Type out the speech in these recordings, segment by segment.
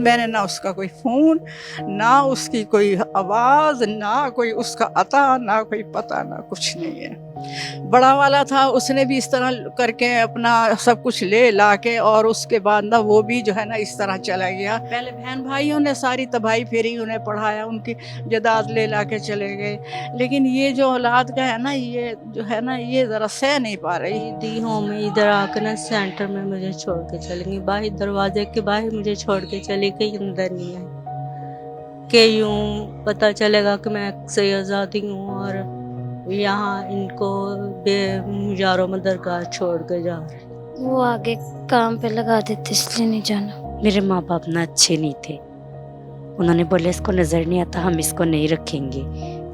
मैंने ना उसका कोई फ़ोन, ना उसकी कोई आवाज़, ना कोई उसका अता, ना कोई पता, ना कुछ नहीं है। बड़ा वाला था, उसने भी इस तरह करके अपना सब कुछ ले ला के और उसके बाद ना वो भी जो है ना इस तरह चला गया। पहले बहन भाइयों ने सारी तबाही फेरी, उन्हें पढ़ाया, उनकी जायदाद ले ला के चले गए। लेकिन ये जो औलाद का है ना, ये जो है ना, ये ज़रा सह नहीं पा रही। दी होम में इधर आकर ना सेंटर में मुझे छोड़ के चली गई, बाहर दरवाजे के बाहर मुझे छोड़ के चली गई, अंदर नहीं आई कि यूं पता चलेगा कि मैं से आज़ादी हूँ और यहाँ इनको बेमुजारो में दरगाह छोड़ के जा रहे। वो आगे काम पे लगा देते इसलिए नहीं जाना। मेरे माँ बाप ना अच्छे नहीं थे, उन्होंने बोले इसको नज़र नहीं आता, हम इसको नहीं रखेंगे।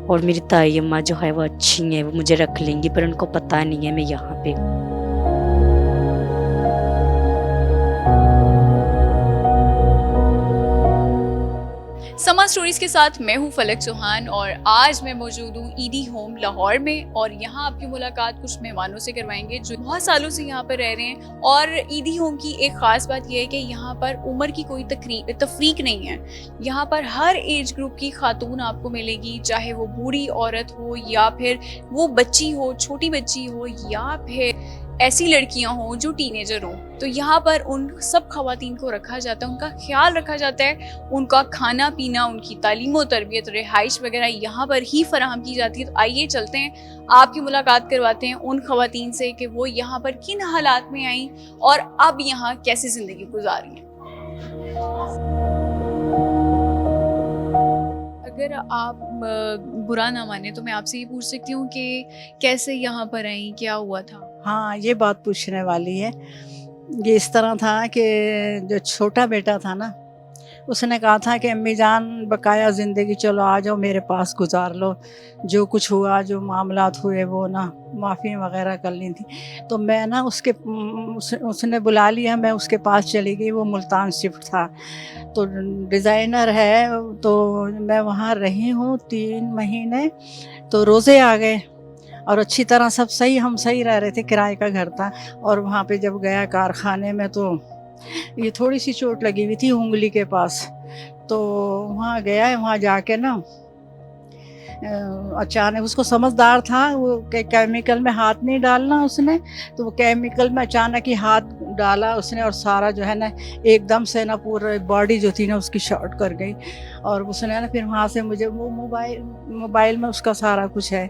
और मेरी ताई अम्मा जो है वो अच्छी हैं, वो मुझे रख लेंगी, पर उनको पता नहीं है मैं यहाँ पे। समा स्टोरीज के साथ मैं हूं फलक चौहान और आज मैं मौजूद हूं ईडी होम लाहौर में और यहाँ आपकी मुलाकात कुछ मेहमानों से करवाएंगे जो बहुत सालों से यहाँ पर रह रहे हैं। और ईडी होम की एक खास बात यह है कि यहाँ पर उम्र की कोई तफरीक नहीं है। यहाँ पर हर एज ग्रुप की खातून आपको मिलेगी, चाहे वो बूढ़ी औरत हो या फिर वो बच्ची हो, छोटी बच्ची हो या फिर ऐसी लड़कियां हों जो टीनेजर हों। तो यहाँ पर उन सब खवातीन को रखा जाता है, उनका ख्याल रखा जाता है, उनका खाना पीना, उनकी तालीम और तरबियत, रिहाइश वगैरह यहाँ पर ही फराहम की जाती है। तो आइए चलते हैं, आपकी मुलाकात करवाते हैं उन खवातीन से कि वो यहाँ पर किन हालात में आई और अब यहाँ कैसे ज़िंदगी गुजार रही हैं। अगर आप बुरा ना माने तो मैं आपसे ये पूछ सकती हूँ कि कैसे यहाँ पर आई, क्या हुआ था? हाँ, ये बात पूछने वाली है। ये इस तरह था कि जो छोटा बेटा था ना, उसने कहा था कि अम्मी जान बकाया ज़िंदगी चलो आ जाओ मेरे पास गुजार लो, जो कुछ हुआ, जो मामलात हुए वो ना माफ़ी वग़ैरह कर ली थी। तो मैं ना उसने बुला लिया, मैं उसके पास चली गई। वो मुल्तान शिफ्ट था, तो डिज़ाइनर है, तो मैं वहाँ रही हूँ 3 महीने। तो रोज़े आ गए और अच्छी तरह सब सही, हम सही रह रहे थे, किराए का घर था। और वहाँ पे जब गया कारखाने में तो ये थोड़ी सी चोट लगी हुई थी उंगली के पास। तो वहाँ गया, वहाँ जाके ना अचानक उसको समझदार था वो केमिकल में हाथ नहीं डालना उसने, तो वो केमिकल में अचानक ही हाथ डाला उसने और सारा जो है ना एकदम से ना पूरा बॉडी जो थी ना उसकी शॉर्ट कर गई। और उसने ना फिर वहाँ से मुझे वो मोबाइल में उसका सारा कुछ है,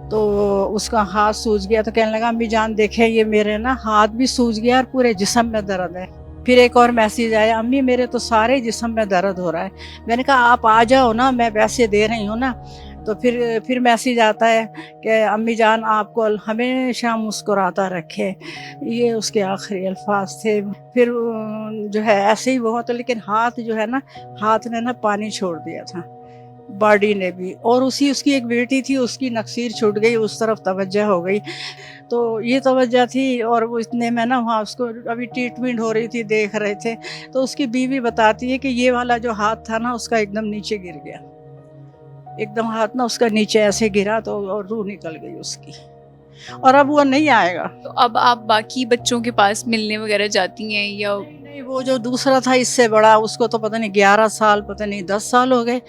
तो उसका हाथ सूज गया। तो कहने लगा अम्मी जान देखें ये मेरे ना हाथ भी सूज गया और पूरे जिस्म में दर्द है। फिर एक और मैसेज आया, अम्मी मेरे तो सारे जिस्म में दर्द हो रहा है। मैंने कहा आप आ जाओ ना, मैं पैसे दे रही हूँ ना। तो फिर मैसेज आता है कि अम्मी जान आपको हमेशा मुस्कुराता रखे। ये उसके आखिरी अल्फाज थे। फिर जो है ऐसे ही वो तो, लेकिन हाथ जो है ना, हाथ ने ना पानी छोड़ दिया था, बॉडी ने भी। और उसकी एक बेटी थी, उसकी नक्सीर छूट गई, उस तरफ तवज्जो हो गई। तो ये तवज्जो थी और वो इतने में ना वहाँ उसको अभी ट्रीटमेंट हो रही थी, देख रहे थे। तो उसकी बीवी बताती है कि ये वाला जो हाथ था ना उसका एकदम नीचे गिर गया, एकदम हाथ ना उसका नीचे ऐसे गिरा तो और रूह निकल गई उसकी, और अब वो नहीं आएगा। तो अब आप बाकी बच्चों के पास मिलने वगैरह जाती हैं या? नहीं, वो जो दूसरा था इससे बड़ा, उसको तो पता नहीं 11 साल, पता नहीं 10 साल हो गए।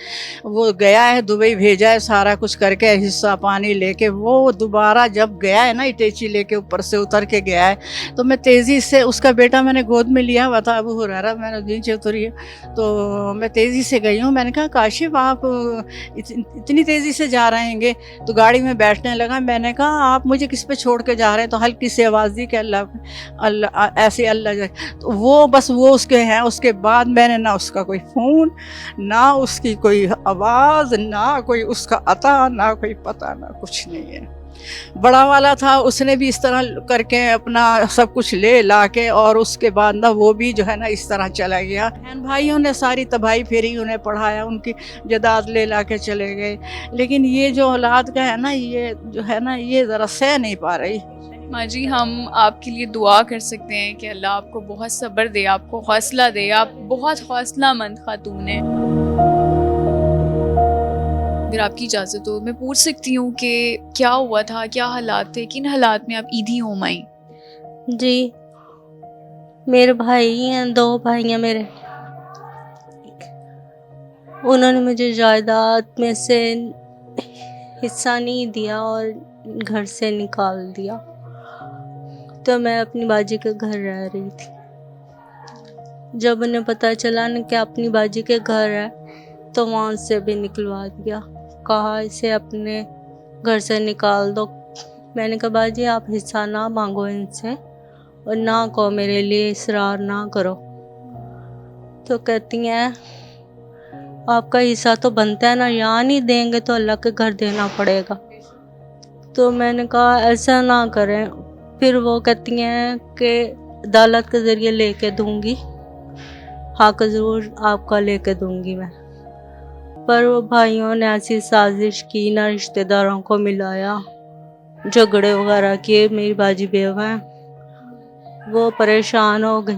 वो गया है दुबई, भेजा है सारा कुछ करके, हिस्सा पानी लेके। वो दोबारा जब गया है ना इटेची लेके ऊपर से उतर के गया है, तो मैं तेज़ी से, उसका बेटा मैंने गोद में लिया हुआ था, अबू हुरैरा, मैंने नीचे उतरी है तो मैं तेज़ी से गई हूँ। मैंने कहा काशिफ आप इतनी तेज़ी से जा रहेंगे? तो गाड़ी में बैठने लगा। मैंने कहा आप मुझे किस पे छोड़ के जा रहे हैं? तो हल्की सी आवाज़ दी कि अल्लाह ऐसे अल्लाह। तो वो बस वो उसके हैं। उसके बाद मैंने ना उसका कोई फ़ोन, ना उसकी कोई आवाज़, ना कोई उसका अता, ना कोई पता, ना कुछ नहीं है। बड़ा वाला था, उसने भी इस तरह करके अपना सब कुछ ले ला के और उसके बाद ना वो भी जो है ना इस तरह चला गया। बहन भाइयों ने सारी तबाही फेरी, उन्हें पढ़ाया, उनकी जायदाद ले ला के चले गए। लेकिन ये जो औलाद का है ना, ये जो है ना, ये ज़रा सह नहीं पा रही। माँ जी, हम आपके लिए दुआ कर सकते हैं कि अल्लाह आपको बहुत सब्र दे, आपको हौसला दे। आप बहुत हौसलामंद खातून हैं। अगर आपकी इजाज़त हो मैं पूछ सकती हूँ कि क्या हुआ था, क्या हालात थे, किन हालात में आप ईदी होम आई? जी, मेरे भाई हैं, 2 भाई हैं मेरे। उन्होंने मुझे जायदाद में से हिस्सा नहीं दिया और घर से निकाल दिया। तो मैं अपनी बाजी के घर रह रही थी। जब उन्हें पता चला ना कि अपनी बाजी के घर है तो वहाँ से भी निकलवा दिया। कहा इसे अपने घर से निकाल दो। मैंने कहा बाजी आप हिस्सा ना मांगो इनसे और ना कहो मेरे लिए इसरार ना करो। तो कहती हैं आपका हिस्सा तो बनता है ना, यहाँ नहीं देंगे तो अल्लाह के घर देना पड़ेगा। तो मैंने कहा ऐसा ना करें। फिर वो कहती हैं कि अदालत के ज़रिए लेके दूंगी, हक ज़रूर आपका लेके दूंगी मैं। पर वो भाइयों ने ऐसी साजिश की ना, रिश्तेदारों को मिलाया, झगड़े वगैरह किए। मेरी बाजी बेवा है, वो परेशान हो गई।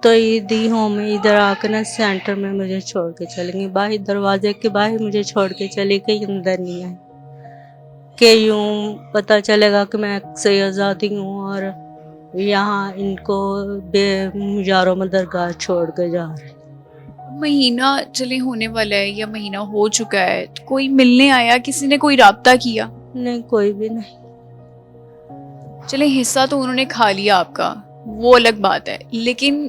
तो ईदी होम में इधर आकर ना सेंटर में मुझे छोड़ के चली गई। बाहर दरवाजे के बाहर मुझे छोड़ के चली गई, अंदर नहीं आई कि यूँ पता चलेगा कि मैं सैयदादी हूँ और यहाँ इनको बेयारो मदरगाह छोड़ के जा रहे। महीना चले होने वाला है या महीना हो चुका है, तो कोई मिलने आया, किसी ने कोई राब्ता किया? नहीं, कोई भी नहीं। चले हिस्सा तो उन्होंने खा लिया आपका, वो अलग बात है, लेकिन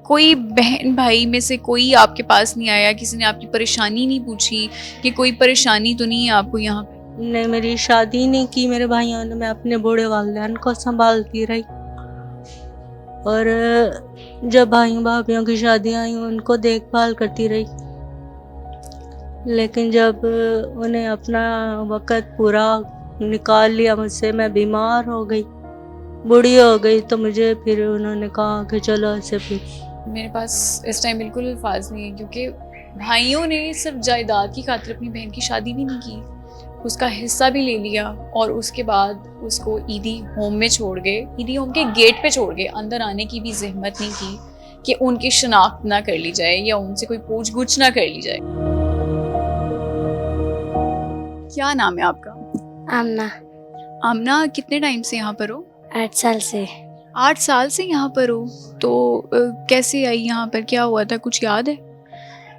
कोई बहन भाई में से कोई आपके पास नहीं आया? किसी ने आपकी परेशानी नहीं पूछी कि कोई परेशानी तो नहीं है आपको यहाँ पे? नहीं, मेरी शादी नहीं की मेरे भाइयों ने। मैं अपने बूढ़े वालिदैन को संभालती रही और जब भाइयों भाभियों की शादियाँ आई उनको देखभाल करती रही। लेकिन जब उन्हें अपना वक़्त पूरा निकाल लिया मुझसे, मैं बीमार हो गई, बूढ़ी हो गई, तो मुझे फिर उन्होंने कहा कि चलो ऐसे। फिर मेरे पास इस टाइम बिल्कुल अल्फाज नहीं है, क्योंकि भाइयों ने सिर्फ जायदाद की खातिर अपनी बहन की शादी भी नहीं की, उसका हिस्सा भी ले लिया और उसके बाद उसको ईदी होम में छोड़ गए, ईदी होम के गेट पे छोड़ गए। अंदर आने की भी जहमत नहीं की कि उनकी शनाख्त ना कर ली जाए या उनसे कोई पूछ गुछ ना कर ली जाए। क्या नाम है आपका? आमना। आमना, कितने टाइम से यहाँ पर हो? 8 साल से। 8 साल से यहाँ पर हो, तो कैसे आई यहाँ पर? क्या हुआ था, कुछ याद है?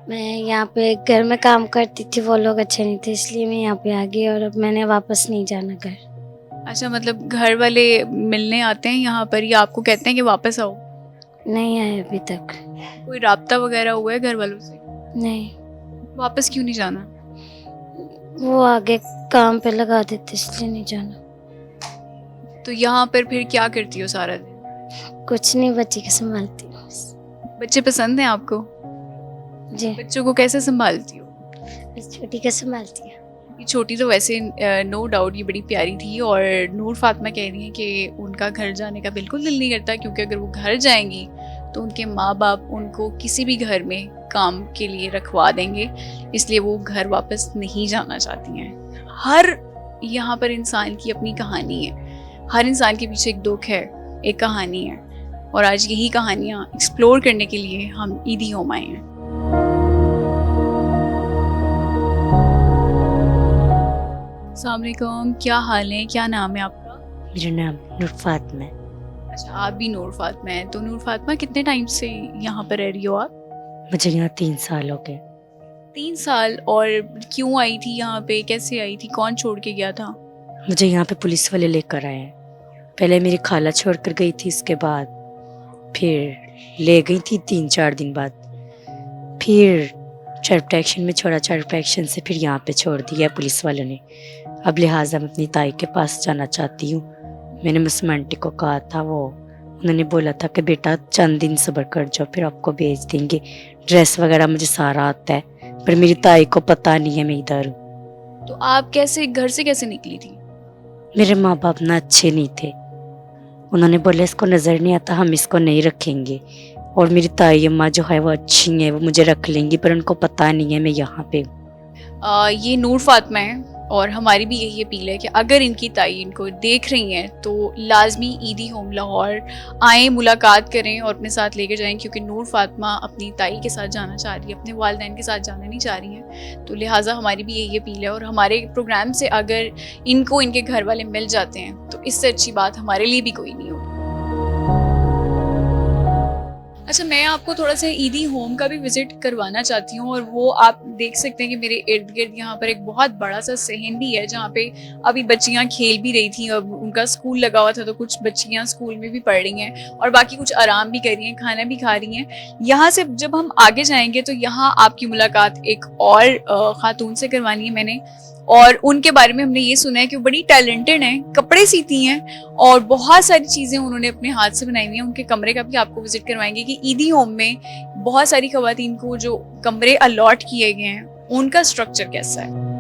मैं यहाँ पे घर में काम करती थी, वो लोग अच्छे नहीं थे, इसलिए मैं यहाँ पे आ गई और अब मैंने वापस नहीं जाना घर। अच्छा, मतलब घर वाले मिलने आते हैं यहाँ पर या आपको कहते हैं कि वापस आओ? नहीं आए अभी तक। कोई राब्ता वगैरह हुआ है घर वालों से? नहीं, वापस क्यों नहीं जाना? वो आगे काम पे लगा देते इसलिए नहीं जाना। तो यहाँ पर फिर क्या करती हो सारा दिन? कुछ नहीं, बच्ची के संभालती हूँ बस। बच्चे पसंद हैं आपको? जी, बच्चों को कैसे संभालती हो? बस छोटी के संभालती हूँ। ये छोटी तो वैसे नो डाउट ये बड़ी प्यारी थी, और नूर फातिमा कह रही हैं कि उनका घर जाने का बिल्कुल दिल नहीं करता, क्योंकि अगर वो घर जाएंगी तो उनके माँ बाप उनको किसी भी घर में काम के लिए रखवा देंगे, इसलिए वो घर वापस नहीं जाना चाहती हैं। हर यहाँ पर इंसान की अपनी कहानी है, हर इंसान के पीछे एक दुख है, एक कहानी है, और आज यही कहानियाँ एक्सप्लोर करने के लिए हम ईदी होम आए हैं। अस्सलाम वालेकुम, क्या हाल है, क्या नाम है आपका? मेरा नाम नूर फातिमा है। अच्छा, आप भी नूर फातिमा हैं। तो नूर फातिमा, कितने टाइम से यहाँ पर रह रही हो आप? मुझे यहाँ 3 साल हो गए। 3 साल। और क्यों आई थी यहाँ पे, कैसे आई थी, कौन छोड़ के गया था? मुझे यहाँ पे पुलिस वाले लेकर आए हैं। पहले मेरी खाला छोड़ कर गई थी, इसके बाद फिर ले गई थी 3-4 दिन बाद, फिर चाइल्ड प्रोटेक्शन में छोड़ा, चाइल्ड प्रोटेक्शन से फिर यहाँ पे छोड़ दिया पुलिस वालों ने। अब लिहाजा मैं अपनी ताई के पास जाना चाहती हूँ। मैंने मुस्लिम आंटी को कहा था, वो उन्होंने बोला था कि बेटा चंद दिन सब्र कर जाओ, फिर आपको भेज देंगे। ड्रेस वगैरह मुझे सारा आता है, पर मेरी ताई को पता नहीं है मैं इधर हूँ। तो आप कैसे घर से कैसे निकली थी? मेरे माँ बाप ना अच्छे नहीं थे, उन्होंने बोला इसको नज़र नहीं आता, हम इसको नहीं रखेंगे। और मेरी ताई अम्मा जो है वो अच्छी हैं, वो मुझे रख लेंगी, पर उनको पता नहीं है मैं यहाँ पे हूँ। ये नूर फातिमा है, और हमारी भी यही अपील है कि अगर इनकी ताई इनको देख रही हैं तो लाजमी ईदी होम लाहौर आएँ, मुलाकात करें और अपने साथ लेकर जाएं, क्योंकि नूर फातिमा अपनी ताई के साथ जाना चाह रही है, अपने वालिदैन के साथ जाना नहीं चाह रही हैं। तो लिहाजा हमारी भी यही अपील है, और हमारे प्रोग्राम से अगर इनको इनके घर वाले मिल जाते हैं तो इससे अच्छी बात हमारे लिए भी कोई नहीं होगी। अच्छा, मैं आपको थोड़ा सा ईदी होम का भी विजिट करवाना चाहती हूँ, और वो आप देख सकते हैं कि मेरे इर्द गिर्द यहाँ पर एक बहुत बड़ा सा सहन भी है जहाँ पे अभी बच्चियाँ खेल भी रही थी। अब उनका स्कूल लगा हुआ था तो कुछ बच्चियाँ स्कूल में भी पढ़ रही हैं और बाकी कुछ आराम भी कर रही हैं, खाना भी खा रही हैं। यहाँ से जब हम आगे जाएंगे तो यहाँ आपकी मुलाकात एक और खातून से करवानी है मैंने, और उनके बारे में हमने ये सुना है कि वो बड़ी टैलेंटेड हैं, कपड़े सीती हैं और बहुत सारी चीज़ें उन्होंने अपने हाथ से बनाई हुई हैं। उनके कमरे का भी आपको विजिट करवाएंगे कि ईदी होम में बहुत सारी खवातीन को जो कमरे अलॉट किए गए हैं उनका स्ट्रक्चर कैसा है।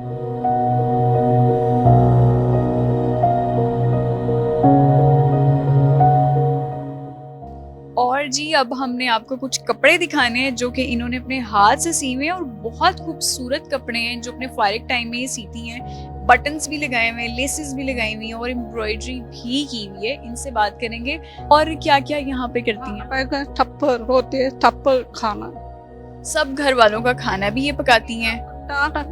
और जी अब हमने आपको कुछ कपड़े दिखाने हैं जो कि इन्होंने अपने हाथ से सीए हैं और बहुत खूबसूरत कपड़े हैं जो अपने फारिग टाइम में ये सीती हैं। बटन्स भी लगाए हुए हैं, लेसेस भी लगाई हुई हैं और एम्ब्रॉयडरी भी की हुई है। इनसे बात करेंगे और क्या क्या यहाँ पे करती हैं। थप्पड़ होते हैं, थप्पड़ खाना, सब घर वालों का खाना भी ये पकाती हैं।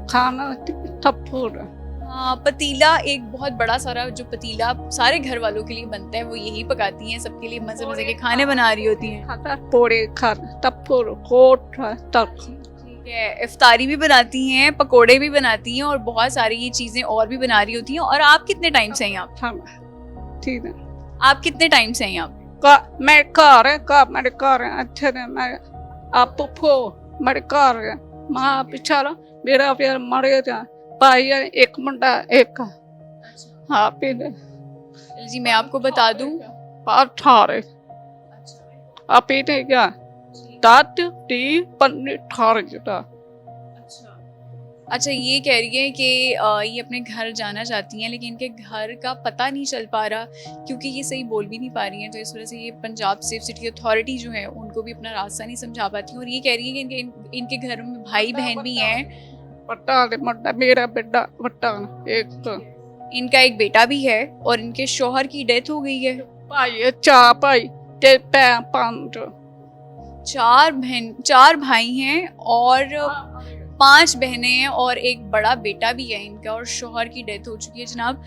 खाना थप्पड़। हाँ, पतीला एक बहुत बड़ा सारा जो पतीला सारे घर वालों के लिए बनता है वो यही पकाती हैं, सबके लिए मजे मजे के खाने बना रही होती हैं। पोड़े खाना, थप्पड़, कोट, तक। ठीक है, इफ्तारी भी बनाती हैं, पकोड़े भी बनाती हैं और बहुत सारी ये चीजें और भी बना रही होती हैं। और आप कितने टाइम से हैं यहाँ पे? ठीक है। आप कितने टाइम से हैं यहाँ पे? मैं घर है, मेरे घर है, अच्छे ने मैं आप मेरे घर है, माँ पिछाड़ा मेरा फिर मरे था भाई है, एक मुंडा एक। हाँ फिर जी मैं आपको बता दूं, ठारे आप क्या दात टी पन्नी ठारे जुटा। अच्छा, ये कह रही है कि ये अपने घर जाना चाहती हैं लेकिन इनके घर का पता नहीं चल पा रहा क्योंकि ये सही बोल भी नहीं पा रही हैं, तो इस वजह से ये पंजाब सेफ सिटी अथॉरिटी जो है उनको भी अपना रास्ता नहीं समझा पाती। और ये कह रही है कि इनके घर में भाई बहन भी हैं। मेरा बेटा एक, इनका एक बेटा भी है और इनके शौहर की डेथ हो गई है। भाई चार भाई ते पांच, चार भाई हैं और 5 बहनें हैं और एक बड़ा बेटा भी है इनका और शौहर की डेथ हो चुकी है। जनाब,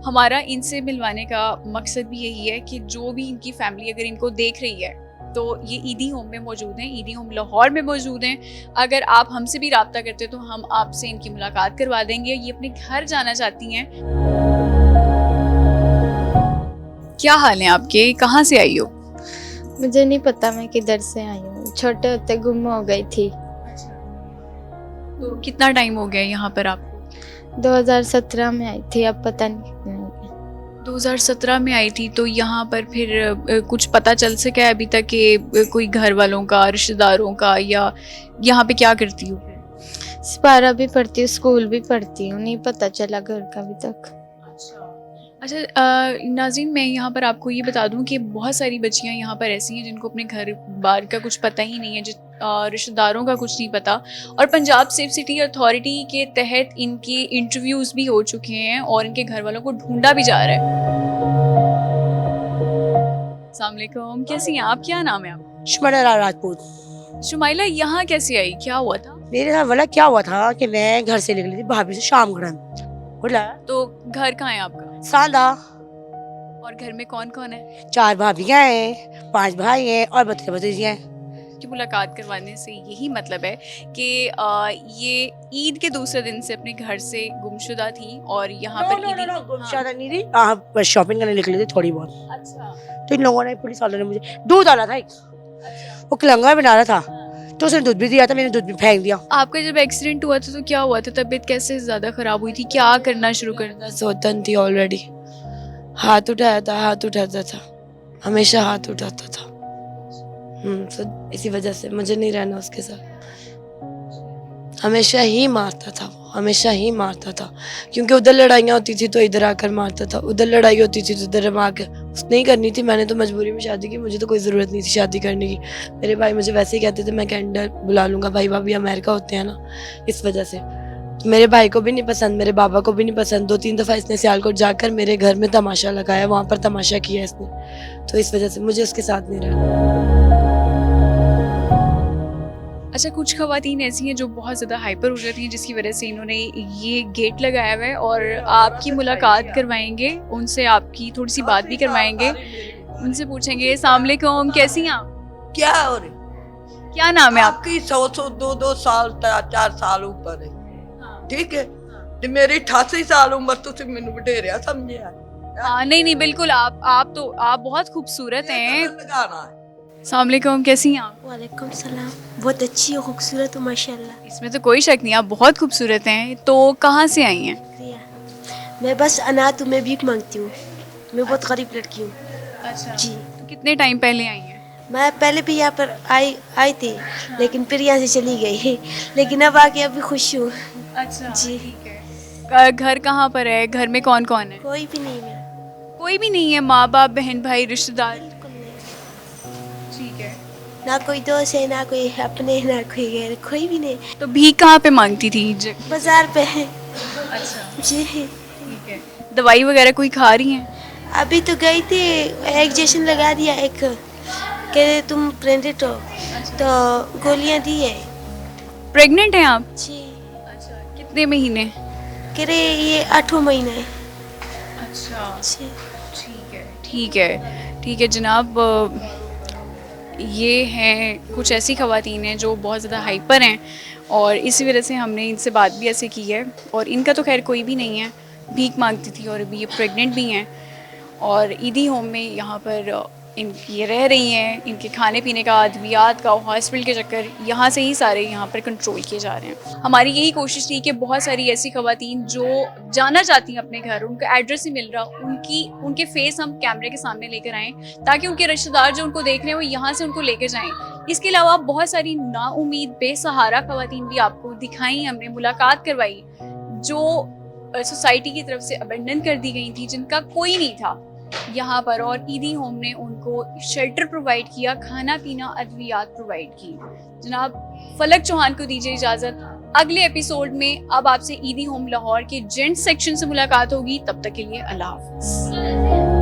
हमारा इनसे मिलवाने का मकसद भी यही है कि जो भी इनकी फैमिली अगर इनको देख रही है तो ये ईदी होम में मौजूद हैं, ईदी होम लाहौर में मौजूद हैं। अगर आप हमसे भी राब्ता करते हो तो हम आपसे इनकी मुलाकात करवा देंगे। ये अपने घर जाना चाहती हैं। क्या हाल है आपके, कहाँ से आई हो? मुझे नहीं पता मैं किधर से आई हूँ, छोटे होते गुम हो गई थी। तो कितना टाइम हो गया यहाँ पर आपको? 2017 में आई थी, अब पता नहीं कितना हो गया। 2017 में आई थी, तो यहाँ पर फिर कुछ पता चल सका है अभी तक कि कोई घर वालों का, रिश्तेदारों का, या यहाँ पे क्या करती हो? सिपारा भी पढ़ती हूँ, स्कूल भी पढ़ती हूँ, नहीं पता चला घर का अभी तक। अच्छा नाज़रीन, मैं यहाँ पर आपको ये बता दूँ कि बहुत सारी बच्चियाँ यहाँ पर ऐसी हैं जिनको अपने घर बार का कुछ पता ही नहीं है, रिश्तेदारों का कुछ नहीं पता। और पंजाब सेफ सिटी अथॉरिटी के तहत इनके इंटरव्यूज़ भी हो चुके हैं और इनके घर वालों को ढूंढा भी जा रहा है। अस्सलाम वालेकुम, कैसी हैं आप? क्या नाम है आप? शुमाइला राजपूत। शुमाइला, यहाँ कैसे आई, क्या हुआ था? मेरे साथ वाला क्या हुआ था कि मैं घर से निकली थी भाभी से शाम घड़न, तो घर कहाँ है आपका? सादा। और घर में कौन कौन है? 4 भाभियाँ हैं, 5 भाई हैं और भतीजे भतीजी हैं। की मुलाकात करवाने से यही मतलब है कि ये ईद के दूसरे दिन से अपने घर से गुमशुदा थी और यहाँ पर गुमशुदा नहीं थी, बस शॉपिंग करने निकली थी थोड़ी बहुत। अच्छा। तो इन लोगों ने, पुलिस वालों ने मुझे दूध डाला था एक, वो किलंगा बना रहा था तो उसने दूध भी दिया था, मैंने दूध भी फेंक दिया। आपका जब एक्सीडेंट हुआ था तो क्या हुआ था, तबीयत कैसे ज्यादा खराब हुई थी, क्या करना शुरू कर दिया? सोतन थी ऑलरेडी, हाथ उठाता था, हमेशा हाथ उठाता था। तो इसी वजह से मुझे नहीं रहना उसके साथ। हमेशा ही मारता था वो, हमेशा ही मारता था, क्योंकि उधर लड़ाइयाँ होती थी तो इधर आकर मारता था, उधर लड़ाई होती थी तो इधर आकर। उसने ही करनी थी, मैंने तो मजबूरी में शादी की, मुझे तो कोई ज़रूरत नहीं थी शादी करने की। मेरे भाई मुझे वैसे ही कहते थे मैं कैनेडा बुला लूँगा, भाई भाभी अमेरिका होते हैं ना, इस वजह से। तो मेरे भाई को भी नहीं पसंद, मेरे बाबा को भी नहीं पसंद। 2-3 दफ़ा इसने सियालकोट जाकर मेरे घर में तमाशा लगाया, वहाँ पर तमाशा किया इसने, तो इस वजह से मुझे उसके साथ नहीं रहना। अच्छा, कुछ खवातीन ऐसी हैं जो बहुत ज़्यादा हाइपर हो जाती हैं जिसकी वजह से इन्होंने ये गेट लगाया हुआ है और आपकी मुलाकात करवाएंगे, उनसे आपकी थोड़ी सी बात भी करवाएंगे, उनसे पूछेंगे। अस्सलाम वालेकुम, कैसी हैं आप? क्या हो रही क्या नाम है आप? आपकी 100 2 साल 4 साल ऊपर है ठीक है ते मेरी 88 साल उम्र तुसी मैनू वडेरिया समझिया हाँ नहीं बिल्कुल आप बहुत खूबसूरत हैं। लगाना है अस्सलाम वालेकुम, कैसी हैं आप? वालेकुम सलाम। बहुत अच्छी हो, खूबसूरत हो माशाल्लाह। इसमें तो कोई शक नहीं, आप बहुत खूबसूरत हैं। तो कहाँ से आई हैं? शुक्रिया। मैं बस अनाथ हूँ, मैं भीख मांगती हूँ। मैं बहुत गरीब लड़की हूँ। अच्छा जी। तो कितने टाइम पहले आई हैं? मैं पहले भी यहाँ पर आई थी लेकिन फिर यहाँ से चली गई लेकिन अब आके अभी खुश हूँ। अच्छा जी। ठीक है। घर कहाँ पर है? घर में कौन कौन है? कोई भी नहीं है। कोई भी नहीं है? माँ बाप बहन भाई रिश्तेदार? बिल्कुल नहीं। ठीक है। ना कोई दोस्त है, ना कोई अपने, ना कोई गैर, कोई भी नहीं। तो भीख कहाँ पे मांगती थी? बाजार पे है। अच्छा जी। ठीक है। दवाई वगैरह कोई खा रही हैं? अभी तो गई थी, इंजेक्शन लगा दिया एक, कह तुम प्रेग्नेंट हो तो गोलियां दी है। प्रेग्नेंट हैं आप? जी। अच्छा कितने महीने? कह रहे ये 8वां महीना है। अच्छा जी। ठीक है जनाब। ये हैं कुछ ऐसी ख़वातीन हैं जो बहुत ज़्यादा हाइपर हैं और इसी वजह से हमने इनसे बात भी ऐसे की है। और इनका तो खैर कोई भी नहीं है, भीख मांगती थी और अभी ये प्रेग्नेंट भी हैं और ईदी होम में यहाँ पर ये रह रही हैं। इनके खाने पीने का, अद्वियात का, हॉस्पिटल के चक्कर यहाँ से ही सारे यहाँ पर कंट्रोल किए जा रहे हैं। हमारी यही कोशिश थी कि बहुत सारी ऐसी ख़वातीन जो जाना चाहती हैं अपने घर, उनका एड्रेस नहीं मिल रहा, उनके फेस हम कैमरे के सामने लेकर आएँ ताकि उनके रिश्तेदार जो उनको देख रहे हैं वो यहाँ से उनको लेकर जाएँ। इसके अलावा बहुत सारी नाउमीद बेसहारा ख़वातीन भी आपको दिखाई, हमने मुलाकात करवाई जो सोसाइटी की तरफ से अबेंडन कर दी गई थी, जिनका कोई नहीं था यहाँ पर। और ईदी होम ने उनको शेल्टर प्रोवाइड किया, खाना पीना, अद्वियात प्रोवाइड की। जनाब फलक चौहान को दीजिए इजाज़त। अगले एपिसोड में अब आपसे ईदी होम लाहौर के जेंट्स सेक्शन से मुलाकात होगी। तब तक के लिए अल्लाह हाफ़िज़।